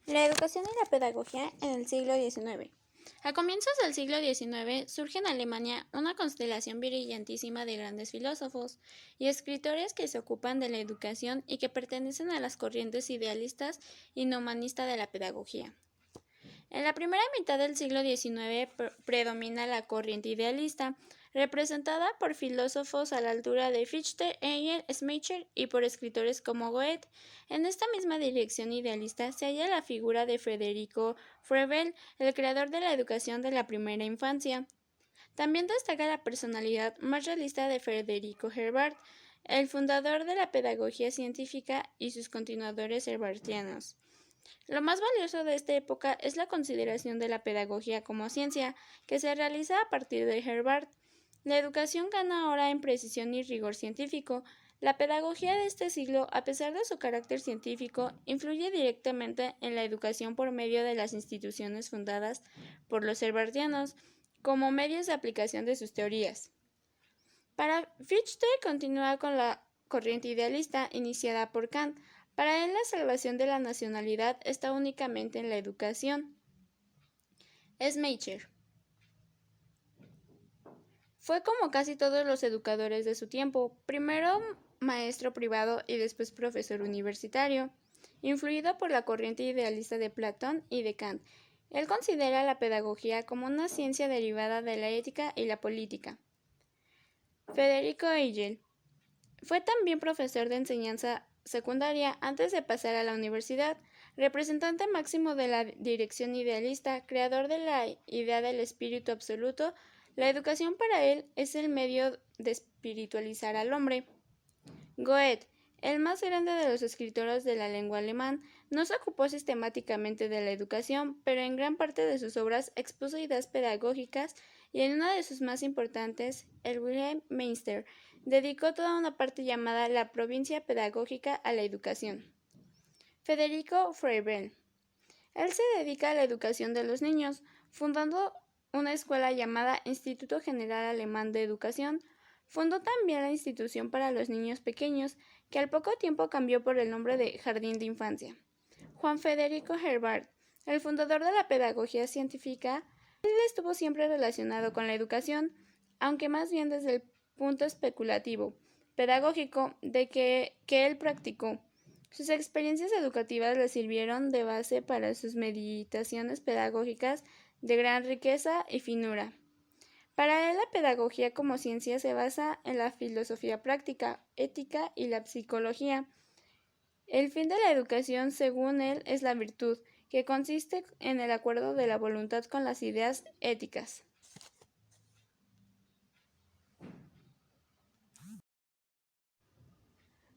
La educación y la pedagogía en el siglo XIX. A comienzos del siglo XIX surge en Alemania una constelación brillantísima de grandes filósofos y escritores que se ocupan de la educación y que pertenecen a las corrientes idealistas y no humanistas de la pedagogía. En la primera mitad del siglo XIX predomina la corriente idealista, representada por filósofos a la altura de Fichte, Hegel, Schleicher y por escritores como Goethe. En esta misma dirección idealista se halla la figura de Federico Froebel, el creador de la educación de la primera infancia. También destaca la personalidad más realista de Federico Herbart, el fundador de la pedagogía científica y sus continuadores herbartianos. Lo más valioso de esta época es la consideración de la pedagogía como ciencia, que se realiza a partir de Herbart. La educación gana ahora en precisión y rigor científico. La pedagogía de este siglo, a pesar de su carácter científico, influye directamente en la educación por medio de las instituciones fundadas por los herbartianos, como medios de aplicación de sus teorías. Para Fichte continúa con la corriente idealista iniciada por Kant. Para él la salvación de la nacionalidad está únicamente en la educación. Schleicher fue como casi todos los educadores de su tiempo, primero maestro privado y después profesor universitario, influido por la corriente idealista de Platón y de Kant. Él considera la pedagogía como una ciencia derivada de la ética y la política. Federico Hegel fue también profesor de enseñanza secundaria antes de pasar a la universidad, representante máximo de la dirección idealista, creador de la idea del espíritu absoluto. La educación para él es el medio de espiritualizar al hombre. Goethe, el más grande de los escritores de la lengua alemán, no se ocupó sistemáticamente de la educación, pero en gran parte de sus obras expuso ideas pedagógicas y en una de sus más importantes, el Wilhelm Meister, dedicó toda una parte llamada la provincia pedagógica a la educación. Federico Froebel. Él se dedica a la educación de los niños, fundando una escuela llamada Instituto General Alemán de Educación. Fundó también la institución para los niños pequeños, que al poco tiempo cambió por el nombre de Jardín de Infancia. Juan Federico Herbart, el fundador de la pedagogía científica, él estuvo siempre relacionado con la educación, aunque más bien desde el punto especulativo, pedagógico, de que él practicó. Sus experiencias educativas le sirvieron de base para sus meditaciones pedagógicas de gran riqueza y finura. Para él, la pedagogía como ciencia se basa en la filosofía práctica, ética y la psicología. El fin de la educación, según él, es la virtud, que consiste en el acuerdo de la voluntad con las ideas éticas.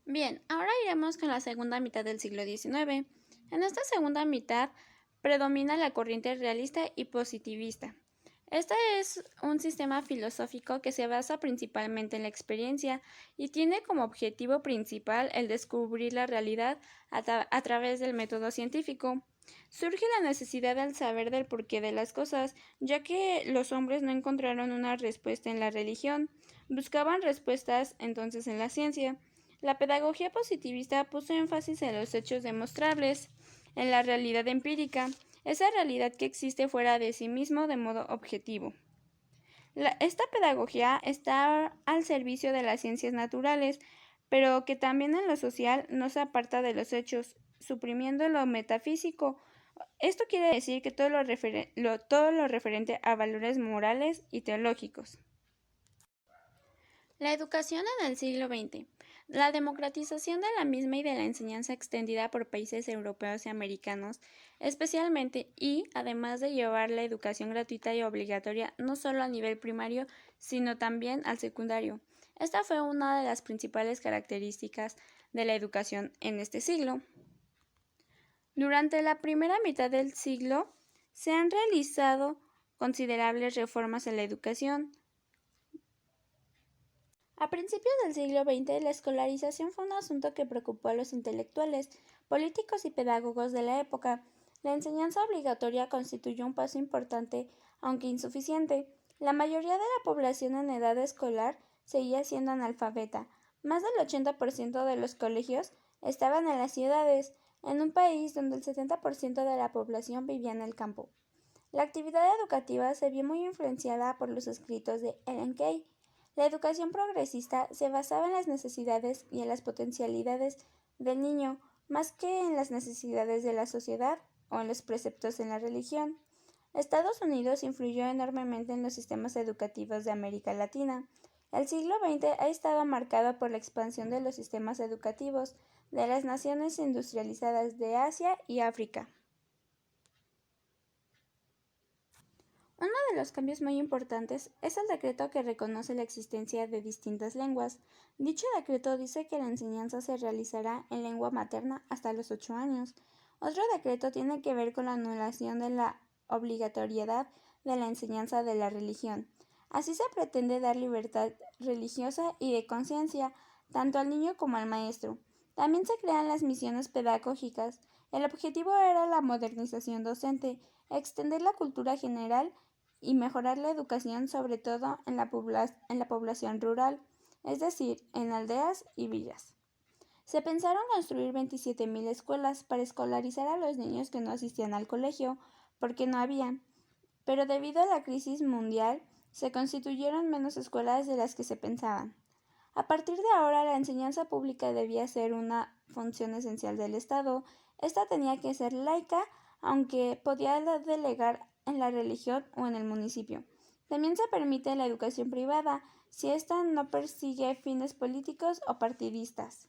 Bien, ahora iremos con la segunda mitad del siglo XIX. En esta segunda mitad predomina la corriente realista y positivista. Este es un sistema filosófico que se basa principalmente en la experiencia y tiene como objetivo principal el descubrir la realidad a través del método científico. Surge la necesidad del saber del porqué de las cosas, ya que los hombres no encontraron una respuesta en la religión, buscaban respuestas entonces en la ciencia. La pedagogía positivista puso énfasis en los hechos demostrables, en la realidad empírica, esa realidad que existe fuera de sí mismo de modo objetivo. Esta pedagogía está al servicio de las ciencias naturales, pero que también en lo social no se aparta de los hechos, suprimiendo lo metafísico. Esto quiere decir que todo lo referente a valores morales y teológicos. La educación en el siglo XX. La democratización de la misma y de la enseñanza extendida por países europeos y americanos, especialmente, y además de llevar la educación gratuita y obligatoria no solo a nivel primario, sino también al secundario. Esta fue una de las principales características de la educación en este siglo. Durante la primera mitad del siglo se han realizado considerables reformas en la educación. A principios del siglo XX, la escolarización fue un asunto que preocupó a los intelectuales, políticos y pedagogos de la época. La enseñanza obligatoria constituyó un paso importante, aunque insuficiente. La mayoría de la población en edad escolar seguía siendo analfabeta. Más del 80% de los colegios estaban en las ciudades. en un país donde el 70% de la población vivía en el campo. La actividad educativa se vio muy influenciada por los escritos de Ellen Key. La educación progresista se basaba en las necesidades y en las potencialidades del niño, más que en las necesidades de la sociedad o en los preceptos en la religión. Estados Unidos influyó enormemente en los sistemas educativos de América Latina. El siglo XX ha estado marcado por la expansión de los sistemas educativos de las naciones industrializadas de Asia y África. Uno de los cambios muy importantes es el decreto que reconoce la existencia de distintas lenguas. Dicho decreto dice que la enseñanza se realizará en lengua materna hasta los 8 años. Otro decreto tiene que ver con la anulación de la obligatoriedad de la enseñanza de la religión. Así se pretende dar libertad religiosa y de conciencia tanto al niño como al maestro. También se crean las misiones pedagógicas. El objetivo era la modernización docente, extender la cultura general y mejorar la educación sobre todo en la población rural, es decir, en aldeas y villas. Se pensaron construir 27.000 escuelas para escolarizar a los niños que no asistían al colegio, porque no había, pero debido a la crisis mundial se constituyeron menos escuelas de las que se pensaban. A partir de ahora la enseñanza pública debía ser una función esencial del Estado. Esta tenía que ser laica, aunque podía delegar en la religión o en el municipio. También se permite la educación privada, si ésta no persigue fines políticos o partidistas.